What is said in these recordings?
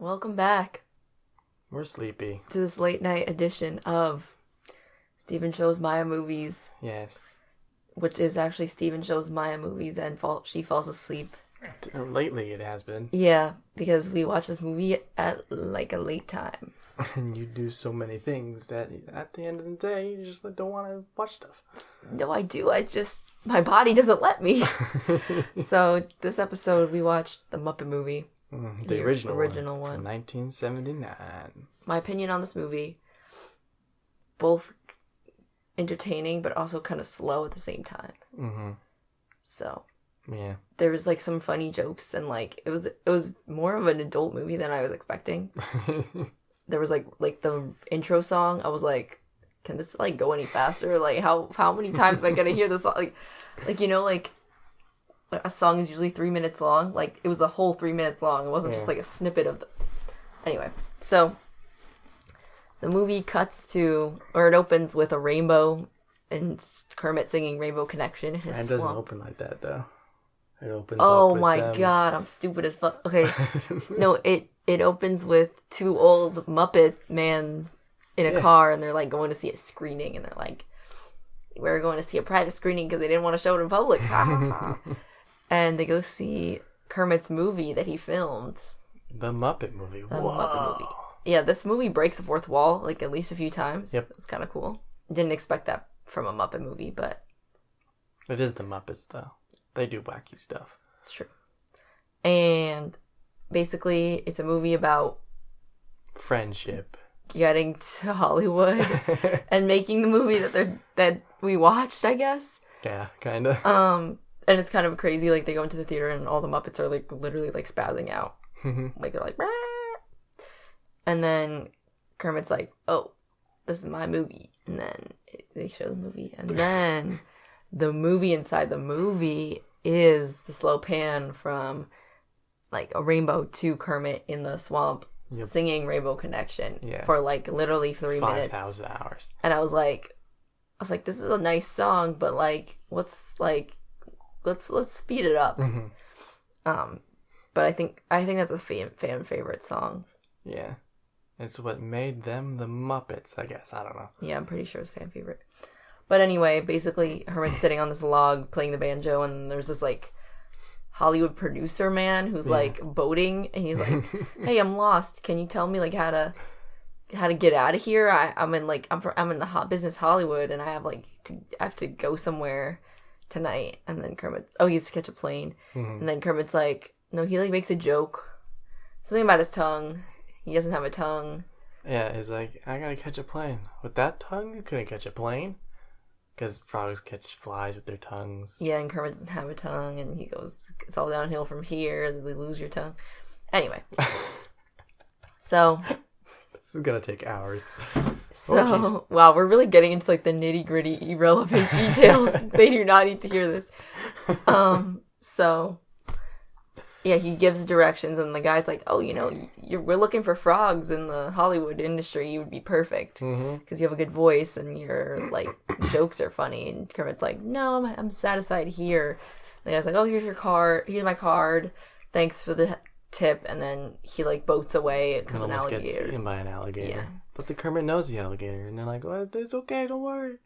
Welcome back We're sleepy. to this late night edition of Steven Show's Myah Movies, Yes. which is actually Steven Show's Myah Movies and she falls asleep. Lately it has been. Yeah, because we watch this movie at like a late time. And you do so many things that at the end of the day, you just don't want to watch stuff. No, I do. My body doesn't let me. So this episode we watched the Muppet Movie. The original one. From 1979. My opinion on this movie, both entertaining but also kind of slow at the same time. Mm-hmm. So yeah, there was like some funny jokes and like it was more of an adult movie than I was expecting. There was like the intro song. I was like, can this like go any faster? Like how many times am I gonna hear this song? Like you know like a song is usually 3 minutes long. Like, it was the whole 3 minutes long. It wasn't just, like, a snippet of the... Anyway, so... The movie it opens with a rainbow and Kermit singing Rainbow Connection in his It swamp. doesn't open like that, though. It opens Oh up with my god, I'm stupid as fuck. Okay, no, it opens with two old Muppet men in a car, and they're, like, going to see a screening, and they're like, we're going to see a private screening because they didn't want to show it in public. Ha ha ha. And they go see Kermit's movie that he filmed. The Muppet Movie. The Muppet Movie. Yeah, this movie breaks the fourth wall, like, at least a few times. Yep. It's kind of cool. Didn't expect that from a Muppet movie, but... It is the Muppets, though. They do wacky stuff. It's true. And basically, it's a movie about... Friendship. Getting to Hollywood and making the movie that we watched, I guess. Yeah, kind of. And it's kind of crazy, like, they go into the theater and all the Muppets are, like, literally, like, spazzing out. Like, they're like, Rah! And then Kermit's like, oh, this is my movie. And then they show the movie. And then the movie inside the movie is the slow pan from, like, a rainbow to Kermit in the swamp singing Rainbow Connection for, like, literally 3 minutes. 5,000 hours. And I was like, this is a nice song, but, like, let's speed it up. Mm-hmm. But I think that's a fan favorite song. Yeah. It's what made them the Muppets, I guess. I don't know. Yeah, I'm pretty sure it's fan favorite. But anyway, basically, Herman's sitting on this log playing the banjo, and there's this, like, Hollywood producer man who's, like, boating, and he's like, hey, I'm lost. Can you tell me, like, how to get out of here? I'm in the hot business Hollywood, and I have to go somewhere tonight. And then he has to catch a plane. Mm-hmm. And then Kermit's like, no, he, like, makes a joke. Something about his tongue. He doesn't have a tongue. Yeah, he's like, I gotta catch a plane. With that tongue, you couldn't catch a plane. Because frogs catch flies with their tongues. Yeah, and Kermit doesn't have a tongue, and he goes, it's all downhill from here, they lose your tongue. Anyway. So. This is gonna take hours. So, wow, we're really getting into, like, the nitty-gritty, irrelevant details. They do not need to hear this. So, yeah, he gives directions, and the guy's like, oh, we're looking for frogs in the Hollywood industry. You would be perfect because you have a good voice and your, like, jokes are funny. And Kermit's like, no, I'm satisfied here. And the guy's like, oh, here's my card. Thanks for the tip. And then he, like, boats away because an alligator gets eaten by an alligator. Yeah. But the Kermit knows the alligator, and they're like, well, it's okay, don't worry.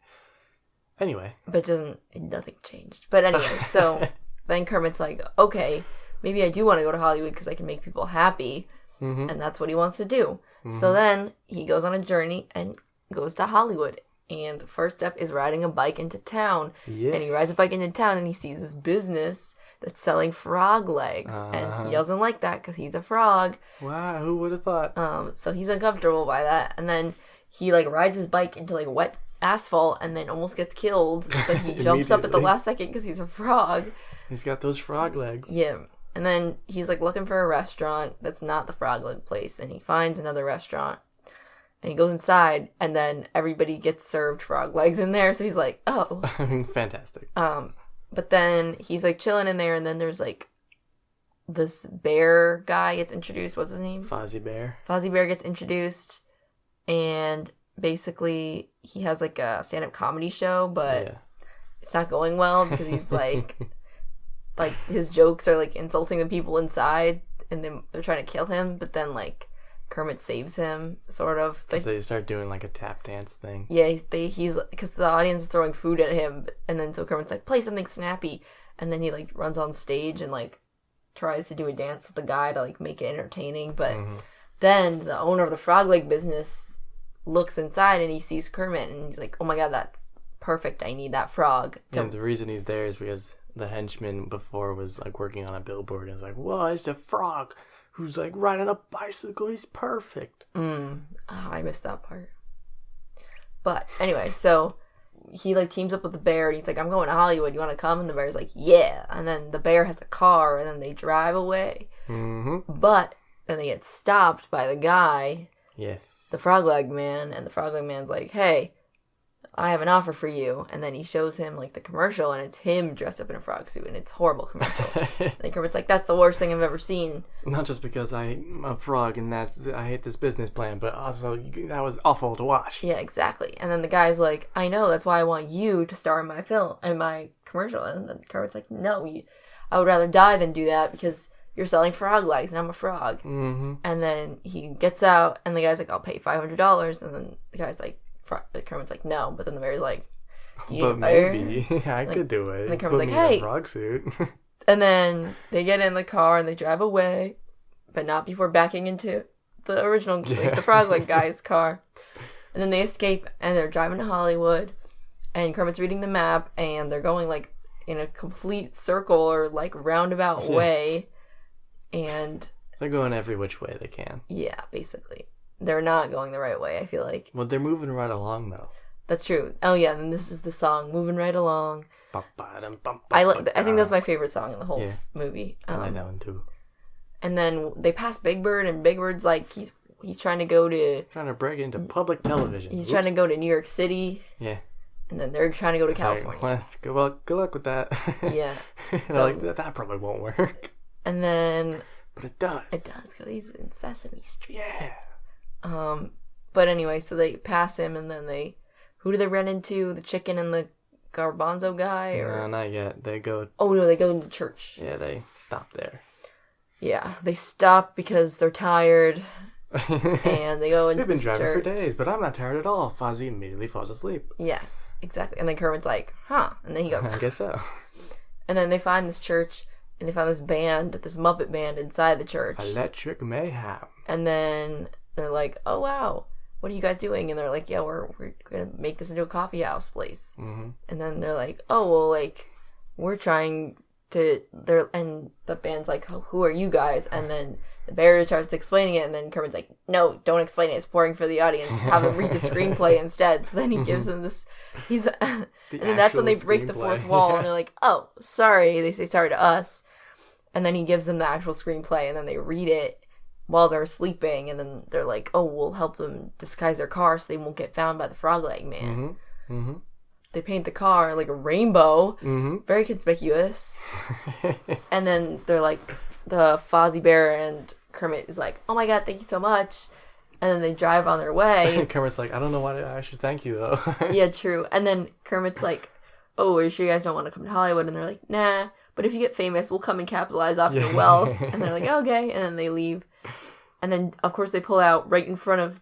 Anyway. But nothing changed. But anyway, so then Kermit's like, okay, maybe I do want to go to Hollywood because I can make people happy. Mm-hmm. And that's what he wants to do. Mm-hmm. So then he goes on a journey and goes to Hollywood. And the first step is riding a bike into town. Yes. And he rides a bike into town and he sees this business that's selling frog legs. And he doesn't like that because he's a frog. Wow, who would have thought? So he's uncomfortable by that. And then he, like, rides his bike into, like, wet asphalt and then almost gets killed. But he jumps up at the last second because he's a frog. He's got those frog legs. Yeah. And then he's, like, looking for a restaurant that's not the frog leg place. And he finds another restaurant. And he goes inside. And then everybody gets served frog legs in there. So he's like, oh. Fantastic. But then he's, like, chilling in there. And then there's, like, this bear guy gets introduced. What's his name? Fozzie Bear. Fozzie Bear gets introduced. And basically he has, like, a stand-up comedy show. But it's not going well because he's, like... like, his jokes are, like, insulting the people inside, and then they're trying to kill him, but then like Kermit saves him, sort of. So they start doing like a tap dance thing. Yeah, he's because the audience is throwing food at him, and then so Kermit's like, play something snappy, and then he like runs on stage and like tries to do a dance with the guy to like make it entertaining, but then the owner of the frog leg business looks inside and he sees Kermit and he's like, oh my god, that's perfect, I need that frog. And the reason he's there is because the henchman before was like working on a billboard and was like, whoa, it's a frog who's like riding a bicycle, he's perfect. I missed that part. But anyway, so he like teams up with the bear and he's like, I'm going to Hollywood, you want to come? And the bear's like, yeah. And then the bear has a car and then they drive away. But then they get stopped by the guy, the frog leg man, and the frog leg man's like, hey, I have an offer for you. And then he shows him like the commercial and it's him dressed up in a frog suit and it's a horrible commercial. And Kermit's like, that's the worst thing I've ever seen. Not just because I'm a frog and I hate this business plan, but also that was awful to watch. Yeah, exactly. And then the guy's like, I know, that's why I want you to star in my film, in my commercial. And then Kermit's like, no, I would rather die than do that because you're selling frog legs and I'm a frog. And then he gets out and the guy's like, I'll pay $500. And then the guy's like, Kermit's like, no. But then the bear's like, but maybe I could do it. And then Kermit's like, hey. Frog suit. And then they get in the car and they drive away, but not before backing into the original, like, the frog leg guy's car. And then they escape and they're driving to Hollywood and Kermit's reading the map and they're going like in a complete circle or like roundabout way. And they're going every which way they can. Yeah, basically. They're not going the right way, I feel like. Well, they're moving right along, though. That's true. Oh, yeah, and this is the song, Moving Right Along. I think that's my favorite song in the whole movie. I like that one, too. And then they pass Big Bird, and Big Bird's like, he's trying to go to... Trying to break into public television. He's trying to go to New York City. Yeah. And then they're trying to go to California. Well, good luck with that. Yeah. So, like, that probably won't work. And then... But it does. It does, because he's in Sesame Street. Yeah. But anyway, so they pass him, and then who do they run into? The chicken and the garbanzo guy? Or... No, not yet. They go... Oh, no, they go to church. Yeah, they stop there. Yeah, they stop because they're tired, and they go into We've been this driving church. for days, but I'm not tired at all. Fozzie immediately falls asleep. Yes, exactly. And then Kermit's like, huh? And then he goes... I guess so. And then they find this church, and they find this band, this Muppet band inside the church. Electric Mayhem. And then... they're like, oh, wow, what are you guys doing? And they're like, yeah, we're going to make this into a coffee house place. And then they're like, oh, well, like, we're trying to, and the band's like, oh, who are you guys? And then the bear starts explaining it, and then Kermit's like, no, don't explain it, it's boring for the audience, have them read the screenplay instead. So then he gives them this, and then that's when they break the fourth wall, and they're like, oh, sorry, they say sorry to us. And then he gives them the actual screenplay, and then they read it while they're sleeping, and then they're like, oh, we'll help them disguise their car so they won't get found by the frog leg man. They paint the car like a rainbow, very conspicuous. And then they're like, the Fozzie Bear and Kermit is like, oh my god, thank you so much. And then they drive on their way. Kermit's like, I don't know why I should thank you, though. Yeah, true. And then Kermit's like, oh, are you sure you guys don't want to come to Hollywood? And they're like, nah, but if you get famous, we'll come and capitalize off your wealth. And they're like, okay. And then they leave. And then, of course, they pull out right in front of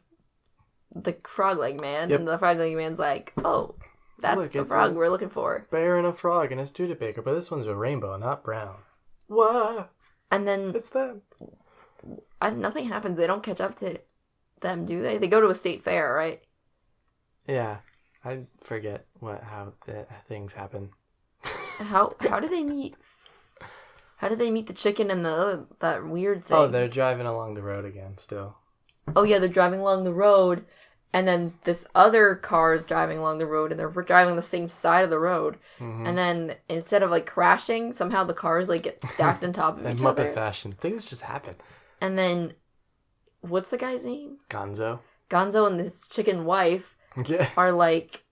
the frog leg man. And the frog leg man's like, oh, that's the frog we're looking for. Bear and a frog and a Studebaker, but this one's a rainbow, not brown. What? And then... it's them. Nothing happens. They don't catch up to them, do they? They go to a state fair, right? Yeah. I forget how things happen. How did they meet? How did they meet the chicken and that weird thing? Oh, they're driving along the road again still. Oh, yeah, they're driving along the road, and then this other car is driving along the road, and they're driving on the same side of the road. And then instead of, like, crashing, somehow the cars, like, get stacked on top of each other. In Muppet fashion. Things just happen. And then, what's the guy's name? Gonzo. Gonzo and his chicken wife are, like,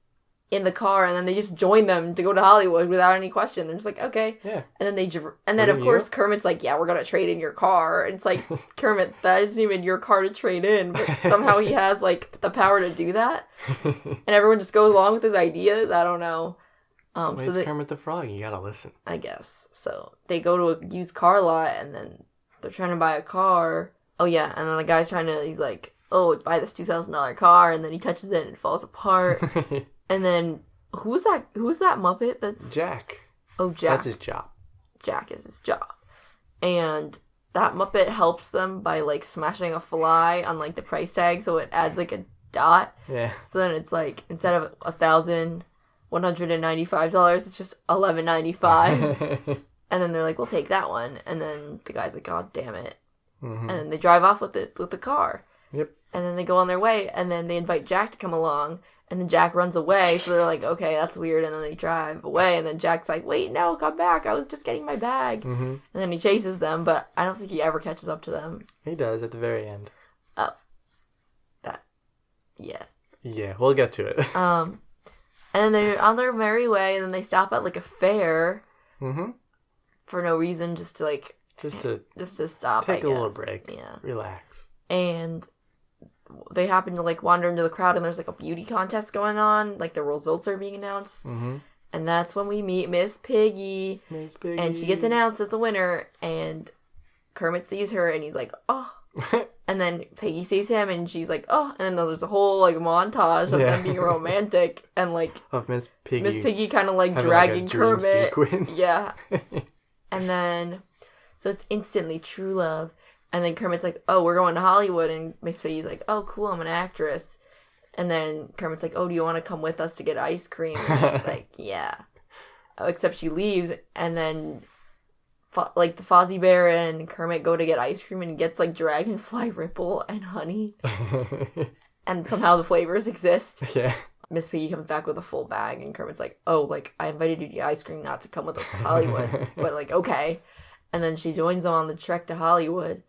in the car, and then they just join them to go to Hollywood without any question. They're just like, okay. Yeah. And then of course Kermit's like, yeah, we're gonna trade in your car. And it's like, Kermit, that isn't even your car to trade in, but somehow he has like the power to do that. And everyone just goes along with his ideas. I don't know. So Kermit the Frog. You gotta listen. I guess so. They go to a used car lot, and then they're trying to buy a car. Oh yeah, and then the guy's he's like, oh, buy this $2,000 car, and then he touches it and it falls apart. And then who's that Muppet? That's Jack. Oh, Jack. That's his job. Jack is his job. And that Muppet helps them by like smashing a fly on like the price tag, so it adds like a dot. Yeah. So then it's like instead of $1,195, it's just $1,195. And then they're like, we'll take that one. And then the guy's like, God damn it. And then they drive off with the car. Yep. And then they go on their way, and then they invite Jack to come along, and then Jack runs away, so they're like, okay, that's weird, and then they drive away, and then Jack's like, wait, no, come back, I was just getting my bag. And then he chases them, but I don't think he ever catches up to them. He does at the very end. Oh. Yeah. Yeah, we'll get to it. And then they're on their merry way, and then they stop at like a fair. For no reason, just to like... Just to stop, take a little break. Yeah. Relax. And they happen to like wander into the crowd, and there's like a beauty contest going on. Like the results are being announced. And that's when we meet Miss Piggy. Miss Piggy. And she gets announced as the winner, and Kermit sees her, and he's like, oh. And then Piggy sees him, and she's like, oh. And then there's a whole like montage of them being romantic, and like of Miss Piggy. Miss Piggy kind of like dragging like a dream Kermit. Sequence. Yeah. And then, so it's instantly true love. And then Kermit's like, oh, we're going to Hollywood. And Miss Piggy's like, oh, cool, I'm an actress. And then Kermit's like, oh, do you want to come with us to get ice cream? And she's like, yeah. Oh, except she leaves. And then, like, the Fozzie Bear and Kermit go to get ice cream, and gets, like, dragonfly ripple and honey. And somehow the flavors exist. Yeah. Miss Piggy comes back with a full bag, and Kermit's like, oh, like, I invited you to get ice cream, not to come with us to Hollywood. But, like, okay. And then she joins them on the trek to Hollywood.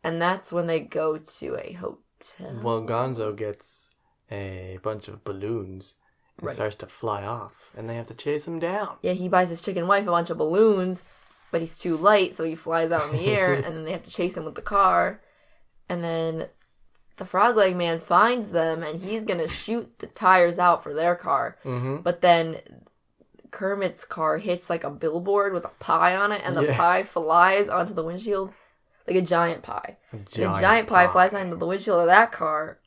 And that's when they go to a hotel. Well, Gonzo gets a bunch of balloons and starts to fly off. And they have to chase him down. Yeah, he buys his chicken wife a bunch of balloons, but he's too light, so he flies out in the air. And then they have to chase him with the car. And then the Frog Leg Man finds them, and he's going to shoot the tires out for their car. But then Kermit's car hits like a billboard with a pie on it, and the pie flies onto the windshield. Like a giant pie. A giant pie flies onto the windshield of that car,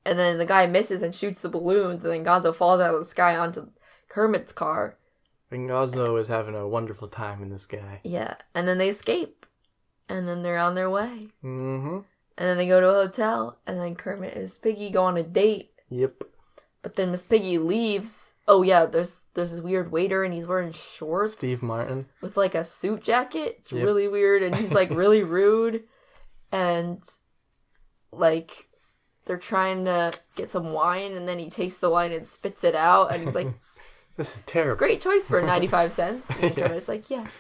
and then the guy misses and shoots the balloons, and then Gonzo falls out of the sky onto Kermit's car. And Gonzo is having a wonderful time in the sky. Yeah, and then they escape, and then they're on their way. And then they go to a hotel, and then Kermit and Miss Piggy go on a date. Yep. But then Miss Piggy leaves. Oh yeah, there's this weird waiter, and he's wearing shorts. Steve Martin. With like a suit jacket. It's really weird, and he's like really rude. And like they're trying to get some wine, and then he tastes the wine and spits it out, and he's like, this is terrible. Great choice for 95 cents. And it's like, yes.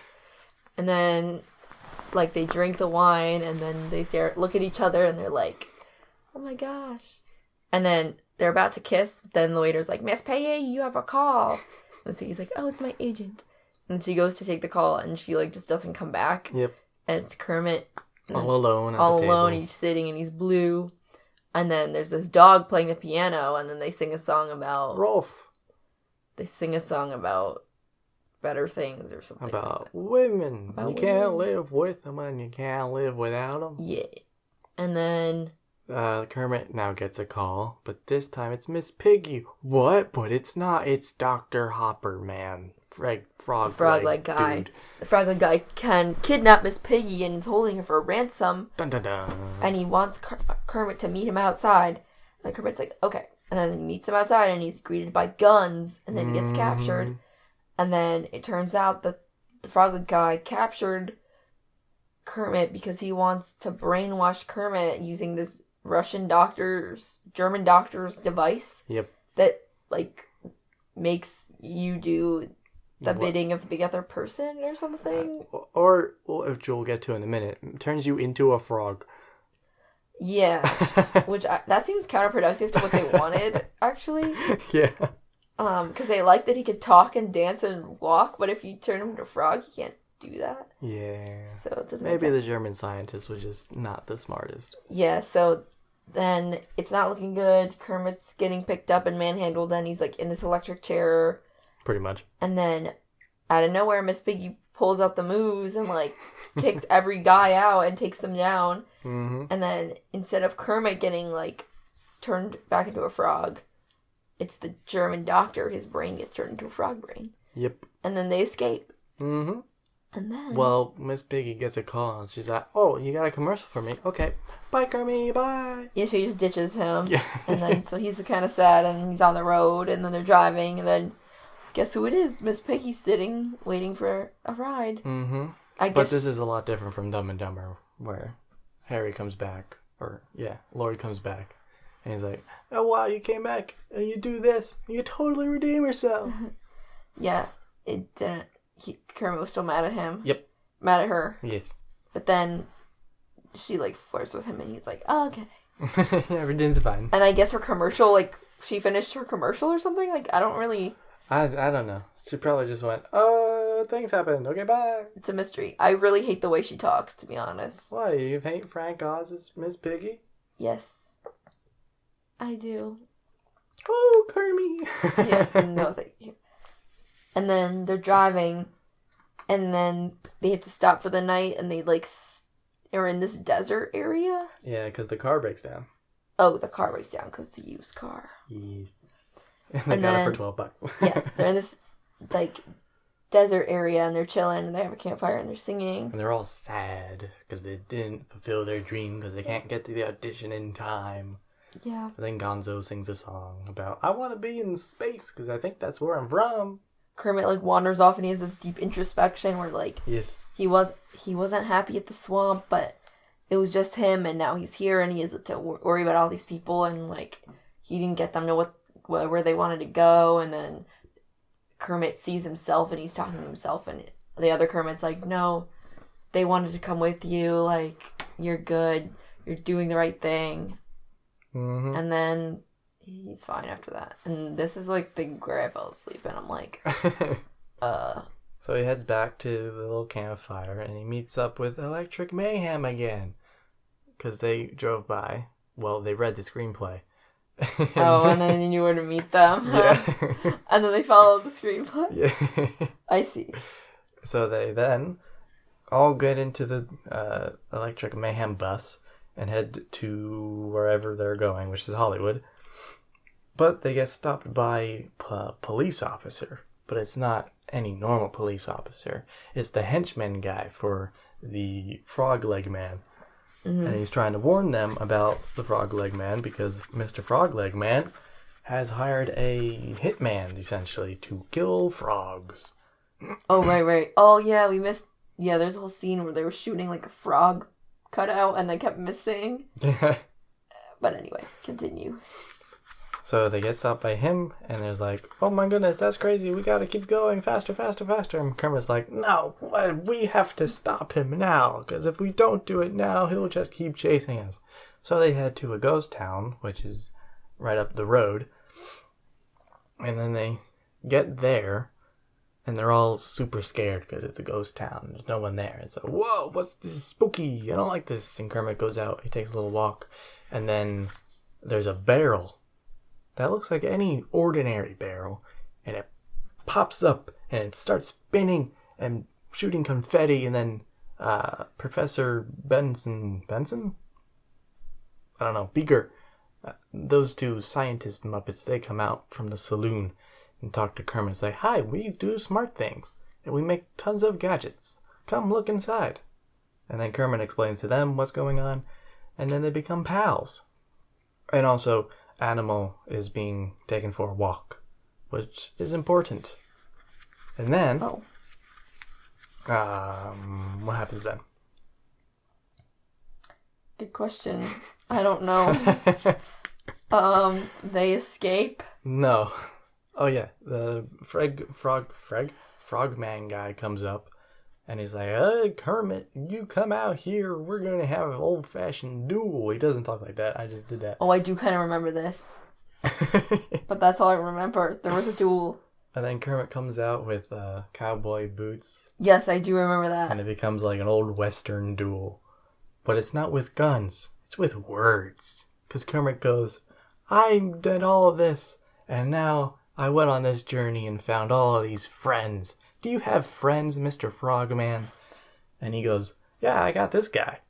And then like they drink the wine, and then they look at each other, and they're like, oh my gosh. And then they're about to kiss, but then the waiter's like, Miss Piggy, you have a call. Miss Piggy's like, oh, it's my agent. And she goes to take the call, and she like just doesn't come back. Yep. And it's Kermit. All alone at all the alone, table. He's sitting, and he's blue. And then there's this dog playing the piano, and then they sing a song about... Rolf. They sing a song about better things or something. About women. You can't live with them, and you can't live without them. Yeah. And then... Kermit now gets a call, but this time it's Miss Piggy. What? But it's not. It's Dr. Hopper, man. Frog leg guy. Dude. The frog leg guy can kidnap Miss Piggy and is holding her for ransom. Dun dun dun. And he wants Kermit to meet him outside. And Kermit's like, okay. And then he meets him outside, and he's greeted by guns. And then he gets captured. And then it turns out that the frog leg guy captured Kermit because he wants to brainwash Kermit using this German doctor's device. Yep. That, like, makes you do the bidding of the other person or something. Or, which we'll get to in a minute, turns you into a frog. Yeah. That seems counterproductive to what they wanted, actually. Yeah. Because they like that he could talk and dance and walk, but if you turn him into a frog, he can't do that. Yeah. So it doesn't Maybe the German scientist was just not the smartest. Yeah, so then it's not looking good. Kermit's getting picked up and manhandled, and he's like in this electric chair. Pretty much. And then out of nowhere, Miss Piggy pulls out the moves and, like, kicks every guy out and takes them down. Mm-hmm. And then instead of Kermit getting, like, turned back into a frog, it's the German doctor. His brain gets turned into a frog brain. Yep. And then they escape. Mm-hmm. And then... Well, Miss Piggy gets a call, and she's like, oh, you got a commercial for me? Okay. Bye, Kermit, bye. Yeah, she just ditches him. Yeah. And then, so he's kind of sad, and he's on the road, and then they're driving, and then, guess who it is? Miss Piggy's sitting, waiting for a ride. Mm-hmm. I guess... But this is a lot different from Dumb and Dumber, where Harry comes back, Lloyd comes back, and he's like, oh, wow, you came back, and you do this, and you totally redeem yourself. Yeah, it didn't... Kermit was still mad at him. Yep. Mad at her. Yes. But then she, like, flirts with him, and he's like, oh, okay. Everything's fine. And I guess her commercial, like, she finished her commercial or something? Like, I don't really... I don't know. She probably just went, things happened. Okay, bye. It's a mystery. I really hate the way she talks, to be honest. Why? You hate Frank Oz's Miss Piggy? Yes. I do. Oh, Kermit. Yeah, no, thank you. And then they're driving, and then they have to stop for the night, and they, like, are in this desert area. Yeah, because the car breaks down. Oh, the car breaks down because it's a used car. Yes. And they got it for $12. Yeah, they're in this, like, desert area, and they're chilling, and they have a campfire, and they're singing. And they're all sad because they didn't fulfill their dream because they can't get to the audition in time. Yeah. And then Gonzo sings a song about, I want to be in space because I think that's where I'm from. Kermit, like, wanders off, and he has this deep introspection where, like, yes, he wasn't happy at the swamp, but it was just him, and now he's here, and he has to worry about all these people, and, like, he didn't get them to where they wanted to go, and then Kermit sees himself, and he's talking to himself, and the other Kermit's like, no, they wanted to come with you, like, you're good, you're doing the right thing. Mm-hmm. And then he's fine after that. And this is, like, where I fell asleep, and I'm like, So he heads back to the little campfire, and he meets up with Electric Mayhem again. Because they drove by. Well, they read the screenplay. And then you knew where to meet them. Yeah. And then they followed the screenplay. Yeah. I see. So they then all get into the Electric Mayhem bus and head to wherever they're going, which is Hollywood. But they get stopped by a police officer. But it's not any normal police officer. It's the henchman guy for the Frog Leg Man. Mm-hmm. And he's trying to warn them about the Frog Leg Man because Mr. Frog Leg Man has hired a hitman, essentially, to kill frogs. Oh, right. Oh, yeah, we missed... Yeah, there's a whole scene where they were shooting, like, a frog cutout and they kept missing. But anyway, continue. So they get stopped by him, and there's like, oh my goodness, that's crazy, we gotta keep going, faster. And Kermit's like, no, we have to stop him now, because if we don't do it now, he'll just keep chasing us. So they head to a ghost town, which is right up the road, and then they get there, and they're all super scared, because it's a ghost town, there's no one there. It's like, whoa, this is spooky, I don't like this. And Kermit goes out, he takes a little walk, and then there's a barrel that looks like any ordinary barrel, and it pops up, and it starts spinning and shooting confetti, and then Professor Benson? I don't know, Beaker. Those two scientist Muppets, they come out from the saloon and talk to Kermit and say, hi, we do smart things, and we make tons of gadgets. Come look inside. And then Kermit explains to them what's going on, and then they become pals. And also, Animal is being taken for a walk, which is important. And then, what happens then? Good question. I don't know. They escape. No. Oh yeah, the Frogman guy comes up, and he's like, hey, Kermit, you come out here, we're going to have an old-fashioned duel. He doesn't talk like that, I just did that. Oh, I do kind of remember this. But that's all I remember. There was a duel. And then Kermit comes out with cowboy boots. Yes, I do remember that. And it becomes like an old Western duel. But it's not with guns, it's with words. Because Kermit goes, I did all of this, and now I went on this journey and found all of these friends. do you have friends, Mr. Frogman? And he goes, yeah, I got this guy.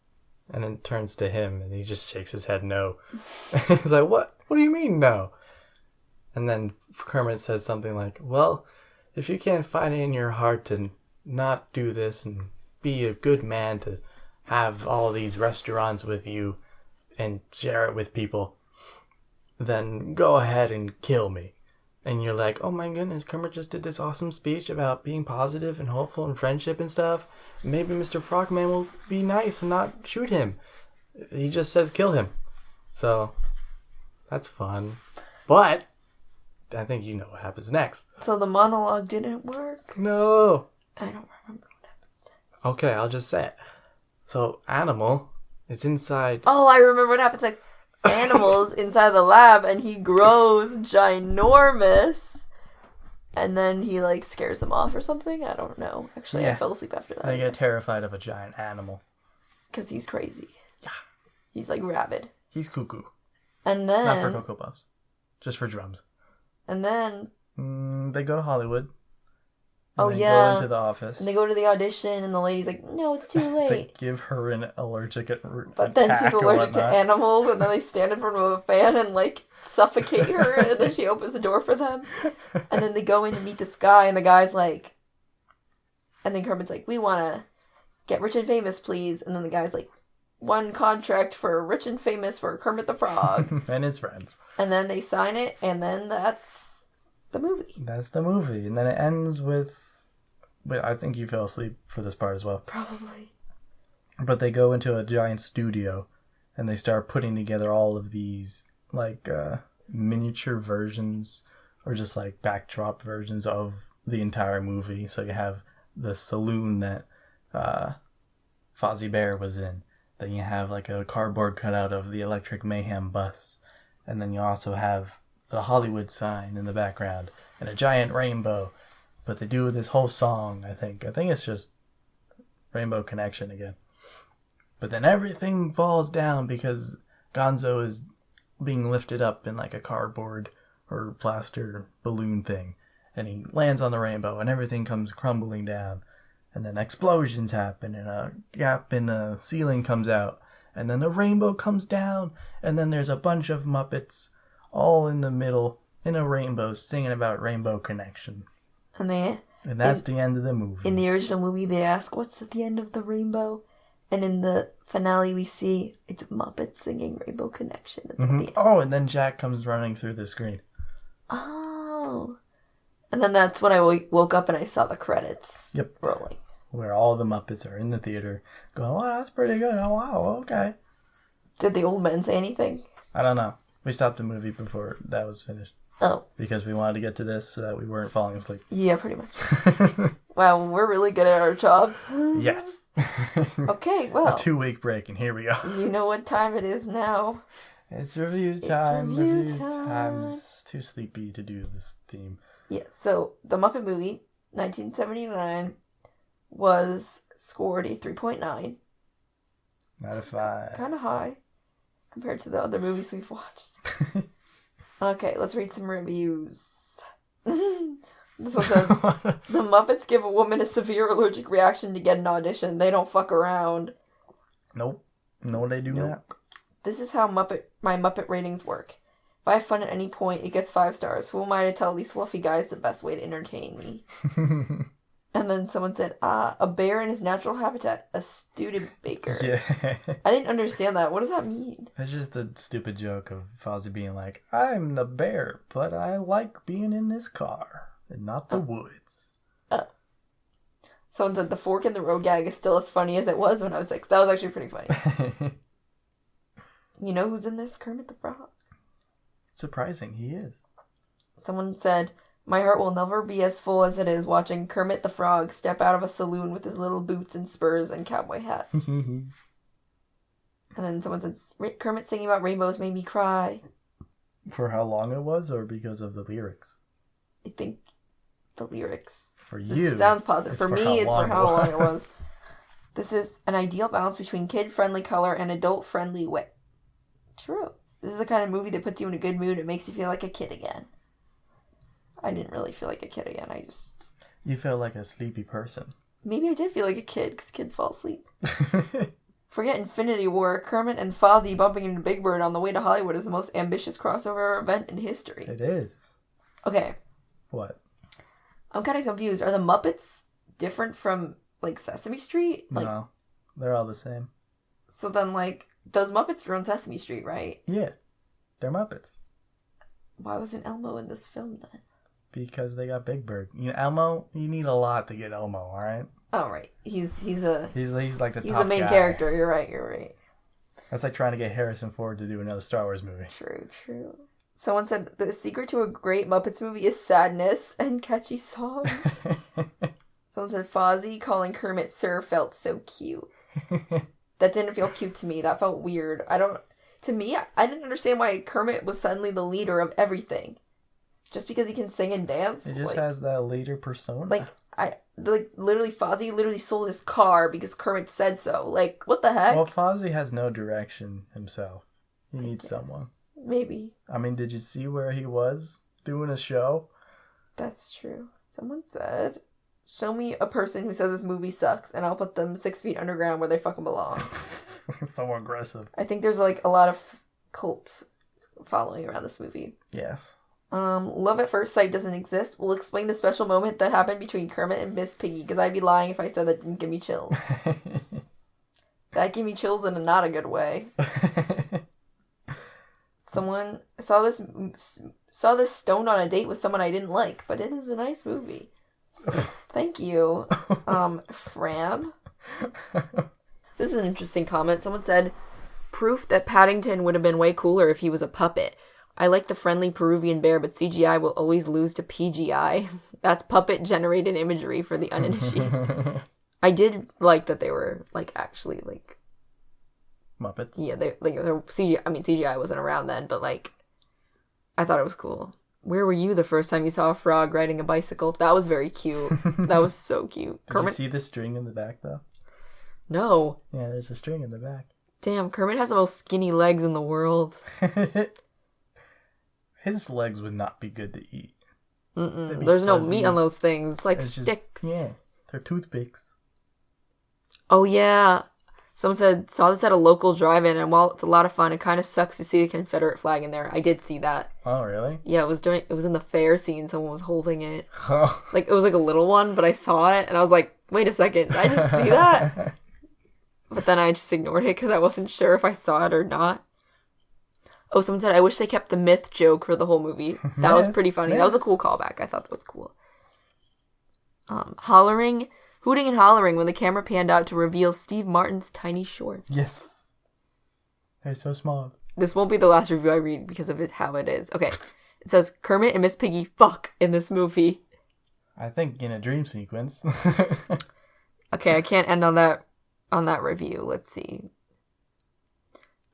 And then turns to him, and he just shakes his head no. He's like, what? What do you mean no? And then Kermit says something like, well, if you can't find it in your heart to not do this and be a good man to have all these restaurants with you and share it with people, then go ahead and kill me. And you're like, oh my goodness, Kermit just did this awesome speech about being positive and hopeful and friendship and stuff. Maybe Mr. Frogman will be nice and not shoot him. He just says kill him. So, that's fun. But, I think you know what happens next. So the monologue didn't work? No. I don't remember what happens next. Okay, I'll just say it. So, Animal is inside... Oh, I remember what happens next. Animal's inside the lab, and he grows ginormous. And then he, like, scares them off or something? I don't know. Actually, yeah. I fell asleep after that. They get terrified of a giant animal. Because he's crazy. Yeah. He's, like, rabid. He's cuckoo. And then... Not for Cocoa Puffs. Just for drums. And then... they go to Hollywood. Oh, they yeah. go into the office. And they go to the audition, and the lady's like, no, it's too late. They give her an allergic But then she's allergic to animals, and then they stand in front of a fan and, like, suffocate her, and then she opens the door for them. And then they go in to meet this guy, and the guy's like... And then Kermit's like, we want to get rich and famous, please. And then the guy's like, one contract for rich and famous for Kermit the Frog. And his friends. And then they sign it, and then that's the movie. That's the movie. And then it ends with... Wait, I think you fell asleep for this part as well. Probably. But they go into a giant studio, and they start putting together all of these, like, miniature versions, or just, like, backdrop versions of the entire movie. So you have the saloon that Fozzie Bear was in. Then you have, like, a cardboard cutout of the Electric Mayhem bus. And then you also have the Hollywood sign in the background, and a giant rainbow. But they do this whole song, I think. I think it's just Rainbow Connection again. But then everything falls down because Gonzo is being lifted up in like a cardboard or plaster balloon thing. And he lands on the rainbow and everything comes crumbling down. And then explosions happen and a gap in the ceiling comes out. And then the rainbow comes down. And then there's a bunch of Muppets all in the middle in a rainbow singing about Rainbow Connection. And that's the end of the movie. In the original movie, they ask, what's at the end of the rainbow? And in the finale, we see it's Muppets singing Rainbow Connection. It's at the end. Oh, and then Jack comes running through the screen. Oh. And then that's when I woke up and I saw the credits rolling. Where all the Muppets are in the theater going, wow, that's pretty good. Oh, wow, okay. Did the old men say anything? I don't know. We stopped the movie before that was finished. Oh. Because we wanted to get to this so that we weren't falling asleep. Yeah, pretty much. Wow, we're really good at our jobs. Yes. Okay, well. A 2-week break, and here we go. You know what time it is now. It's review time. It's review time. Time's too sleepy to do this theme. Yeah, so the Muppet Movie, 1979, was scored a 3.9. Out of 5. Kind of high compared to the other movies we've watched. Okay, let's read some reviews. This one says, the Muppets give a woman a severe allergic reaction to get an audition. They don't fuck around. Nope. No, they do not. This is how my Muppet ratings work. If I have fun at any point, it gets 5 stars. Who am I to tell these fluffy guys the best way to entertain me? And then someone said, a bear in his natural habitat, a Studebaker. Yeah. I didn't understand that. What does that mean? It's just a stupid joke of Fozzie being like, I'm the bear, but I like being in this car and not the woods. Someone said the fork in the road gag is still as funny as it was when I was 6. That was actually pretty funny. You know who's in this? Kermit the Frog. Surprising, he is. Someone said, my heart will never be as full as it is watching Kermit the Frog step out of a saloon with his little boots and spurs and cowboy hat. And then someone said, Kermit singing about rainbows made me cry. For how long it was, or because of the lyrics? I think the lyrics. For you. This sounds positive. For me, it's for how long it was. This is an ideal balance between kid-friendly color and adult-friendly wit. True. This is the kind of movie that puts you in a good mood and makes you feel like a kid again. I didn't really feel like a kid again. You felt like a sleepy person. Maybe I did feel like a kid, because kids fall asleep. Forget Infinity War. Kermit and Fozzie bumping into Big Bird on the way to Hollywood is the most ambitious crossover event in history. It is. Okay. What? I'm kind of confused. Are the Muppets different from, like, Sesame Street? Like, no. They're all the same. So then, like, those Muppets were on Sesame Street, right? Yeah. They're Muppets. Why wasn't Elmo in this film, then? Because they got Big Bird. You know, Elmo, you need a lot to get Elmo, alright? Oh, right. He's like the He's the main guy. character. You're right. That's like trying to get Harrison Ford to do another Star Wars movie. True. Someone said the secret to a great Muppets movie is sadness and catchy songs. Someone said Fozzie calling Kermit Sir felt so cute. That didn't feel cute to me. That felt weird. I didn't understand why Kermit was suddenly the leader of everything. Just because he can sing and dance. He just has that leader persona. Literally, Fozzie literally sold his car because Kermit said so. Like, what the heck? Well, Fozzie has no direction himself. He needs someone. Maybe. I mean, did you see where he was doing a show? That's true. Someone said, show me a person who says this movie sucks, and I'll put them 6 feet underground where they fucking belong. So aggressive. I think there's, like, a lot of cult following around this movie. Yes. Love at First Sight doesn't exist. We'll explain the special moment that happened between Kermit and Miss Piggy, because I'd be lying if I said that didn't give me chills. That gave me chills in a not a good way. Someone saw this stoned on a date with someone I didn't like, but it is a nice movie. Thank you, Fran. This is an interesting comment. Someone said, proof that Paddington would have been way cooler if he was a puppet. I like the friendly Peruvian bear, but CGI will always lose to PGI. That's puppet-generated imagery for the uninitiated. I did like that they were, like, actually, like... Muppets? Yeah, they're CGI. I mean, CGI wasn't around then, but, like, I thought it was cool. Where were you the first time you saw a frog riding a bicycle? That was very cute. That was so cute. Did you see the string in the back, though? No. Yeah, there's a string in the back. Damn, Kermit has the most skinny legs in the world. His legs would not be good to eat. There's no meat on those things. It's like sticks. Yeah, they're toothpicks. Oh, yeah. Someone saw this at a local drive-in, and while it's a lot of fun, it kind of sucks to see the Confederate flag in there. I did see that. Oh, really? Yeah, it was in the fair scene. Someone was holding it. Like, it was like a little one, but I saw it, and I was like, wait a second, did I just see that? But then I just ignored it because I wasn't sure if I saw it or not. Oh, someone said, I wish they kept the myth joke for the whole movie. That was pretty funny. That was a cool callback. I thought that was cool. Hooting and hollering when the camera panned out to reveal Steve Martin's tiny shorts. Yes. They're so small. This won't be the last review I read because of how it is. Okay. It says, Kermit and Miss Piggy fuck in this movie. I think in a dream sequence. Okay, I can't end on that review. Let's see.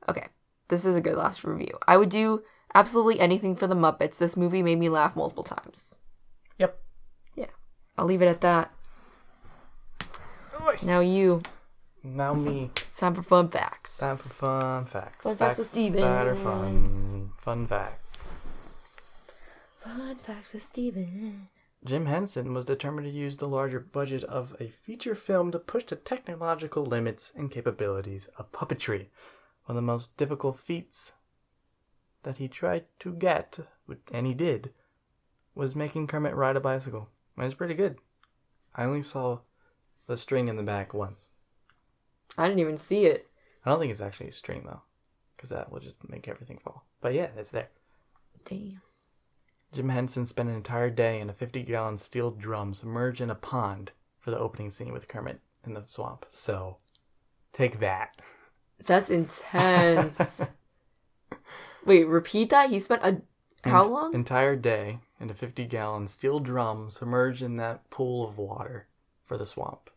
Okay. This is a good last review. I would do absolutely anything for the Muppets. This movie made me laugh multiple times. Yep. Yeah. I'll leave it at that. Now you. Now me. It's time for fun facts. Time for fun facts. Fun facts with Steven. That are fun. Fun facts. Fun facts with Steven. Jim Henson was determined to use the larger budget of a feature film to push the technological limits and capabilities of puppetry. One of the most difficult feats that he tried to get, and he did, was making Kermit ride a bicycle. It was pretty good. I only saw the string in the back once. I didn't even see it. I don't think it's actually a string, though, because that will just make everything fall. But yeah, it's there. Damn. Jim Henson spent an entire day in a 50-gallon steel drum submerged in a pond for the opening scene with Kermit in the swamp. So, take that. That's intense. Wait, repeat that? He spent how long? Entire day in a 50-gallon steel drum submerged in that pool of water for the swamp.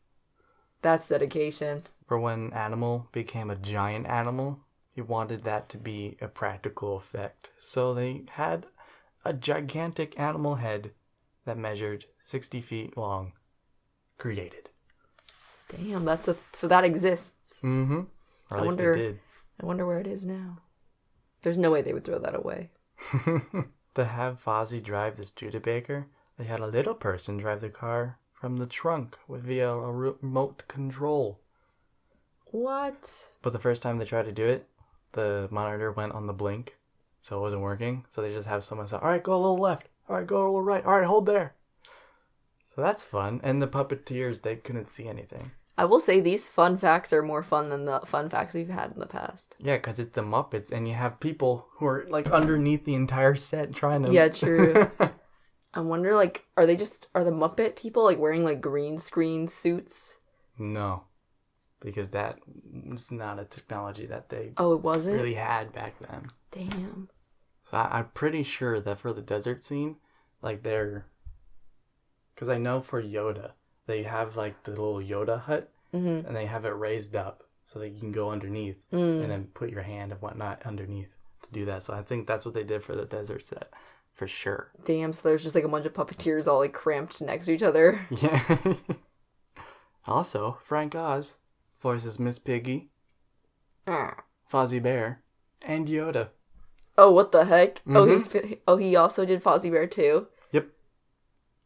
That's dedication. For when Animal became a giant animal, he wanted that to be a practical effect. So they had a gigantic animal head that measured 60 feet long created. Damn, so that exists. Mm-hmm. Or at least it did. I wonder where it is now. There's no way they would throw that away. To have Fozzie drive the Studebaker, they had a little person drive the car from the trunk via a remote control. What? But the first time they tried to do it, the monitor went on the blink, so it wasn't working. So they just have someone say, all right, go a little left. All right, go a little right. All right, hold there. So that's fun. And the puppeteers, they couldn't see anything. I will say these fun facts are more fun than the fun facts we've had in the past. Yeah, because it's the Muppets, and you have people who are, like, underneath the entire set trying to... Yeah, true. I wonder, like, are the Muppet people, like, wearing, like, green screen suits? No. Because that is not a technology that they Oh, it wasn't? really had back then. Damn. So I'm pretty sure that for the desert scene, like, they're... Because I know for Yoda, they have, like, the little Yoda hut, and they have it raised up so that you can go underneath and then put your hand and whatnot underneath to do that. So I think that's what they did for the desert set, for sure. Damn, so there's just, like, a bunch of puppeteers all, like, cramped next to each other. Yeah. Also, Frank Oz voices Miss Piggy, Fozzie Bear, and Yoda. Oh, what the heck? He also did Fozzie Bear, too? Yep.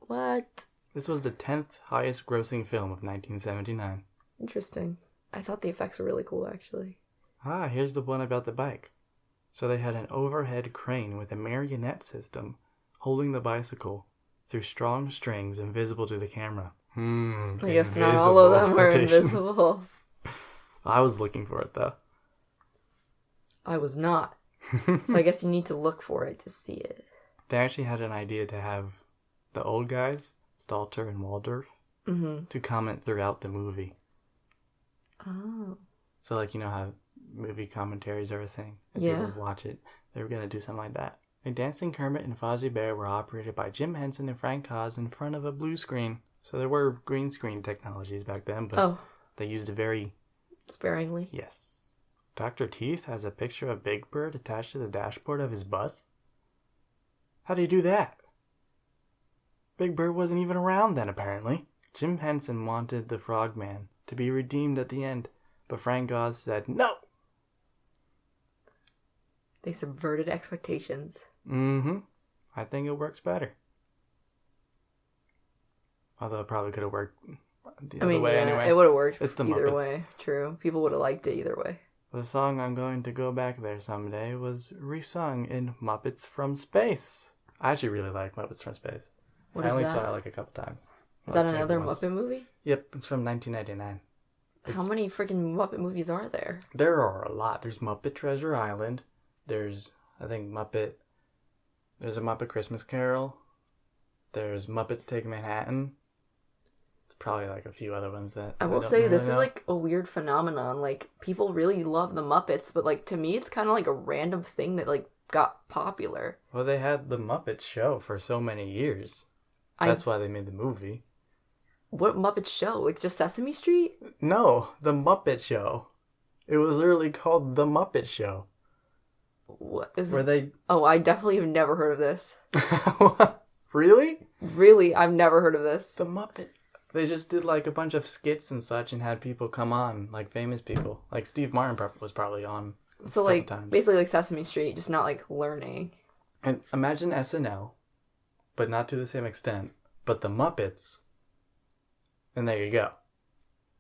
What? This was the 10th highest grossing film of 1979. Interesting. I thought the effects were really cool, actually. Here's the one about the bike. So they had an overhead crane with a marionette system holding the bicycle through strong strings invisible to the camera. I guess not all of them are invisible. I was looking for it, though. I was not. So I guess you need to look for it to see it. They actually had an idea to have the old guys, Stalter and Waldorf, to comment throughout the movie. Oh. So, like, you know how movie commentaries are a thing? And Yeah. people watch it. They were going to do something like that. And Dancing Kermit and Fozzie Bear were operated by Jim Henson and Frank Oz in front of a blue screen. So there were green screen technologies back then, but they used it very... Sparingly? Yes. Dr. Teeth has a picture of Big Bird attached to the dashboard of his bus? How do you do that? Big Bird wasn't even around then, apparently. Jim Henson wanted the Frogman to be redeemed at the end, but Frank Oz said no! They subverted expectations. I think it works better. Although it probably could have worked the other way anyway. It would have worked It's the either Muppets. way. True. People would have liked it either way. The song I'm Going to Go Back There Someday was resung in Muppets from Space. I actually really like Muppets from Space. What I is only that? saw it like a couple times. Is that another Muppet movie? Yep, it's from 1999. How many freaking Muppet movies are there? There are a lot. There's Muppet Treasure Island. There's, I think, there's a Muppet Christmas Carol. There's Muppets Take Manhattan. There's probably like a few other ones that I will say this is like a weird phenomenon. Like, people really love the Muppets, but like to me it's kind of like a random thing that like got popular. Well, they had the Muppet Show for so many years. That's why they made the movie. What Muppet Show? Like just Sesame Street? No, the Muppet Show. It was literally called the Muppet Show. What is Where it? they... Oh, I definitely have never heard of this. Really? Really, I've never heard of this. The Muppet. They just did like a bunch of skits and such and had people come on, like famous people. Like Steve Martin was probably on. So like basically like Sesame Street, just not like learning. And imagine SNL, but not to the same extent. But the Muppets. And there you go.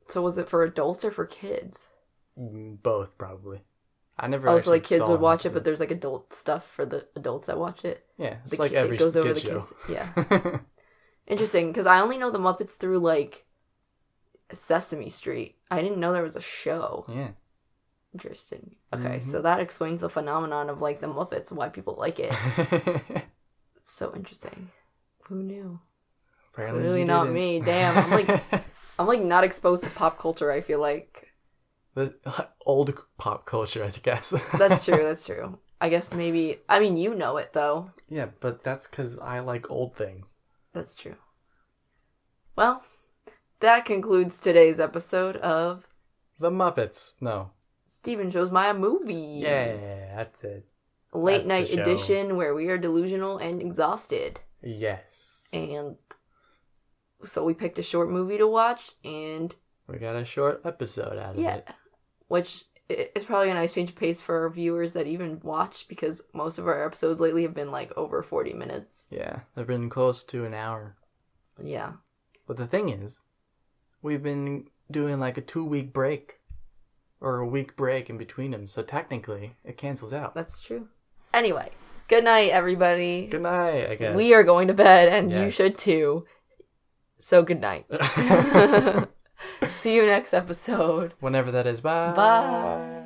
So was it for adults or for kids? Both, probably. I never. Oh, so like kids saw would watch it, it, but there's like adult stuff for the adults that watch it. Yeah, it's like every it goes over the show. kids. Yeah. Interesting, because I only know the Muppets through like Sesame Street. I didn't know there was a show. Yeah. Interesting. Okay, so that explains the phenomenon of like the Muppets, why people like it. It's so interesting. Who knew? Apparently Clearly not me. Damn, I'm like not exposed to pop culture. I feel like the old pop culture, I guess. That's true. That's true. I guess maybe. I mean, you know it though. Yeah, but that's because I like old things. That's true. Well, that concludes today's episode of The Muppets. No. Steven Shows Myah Movies. Yeah, that's it. Late That's night the show. edition where we are delusional and exhausted. Yes. And so we picked a short movie to watch, and we got a short episode out of it. Which is probably a nice change of pace for our viewers that even watch, because most of our episodes lately have been like over 40 minutes. Yeah, they've been close to an hour. Yeah. But the thing is, we've been doing like a 2-week break. Or a week break in between them. So technically, it cancels out. That's true. Anyway, good night, everybody. Good night, I guess. We are going to bed, and you Yes. should too. So good night. See you next episode. Whenever that is. Bye. Bye.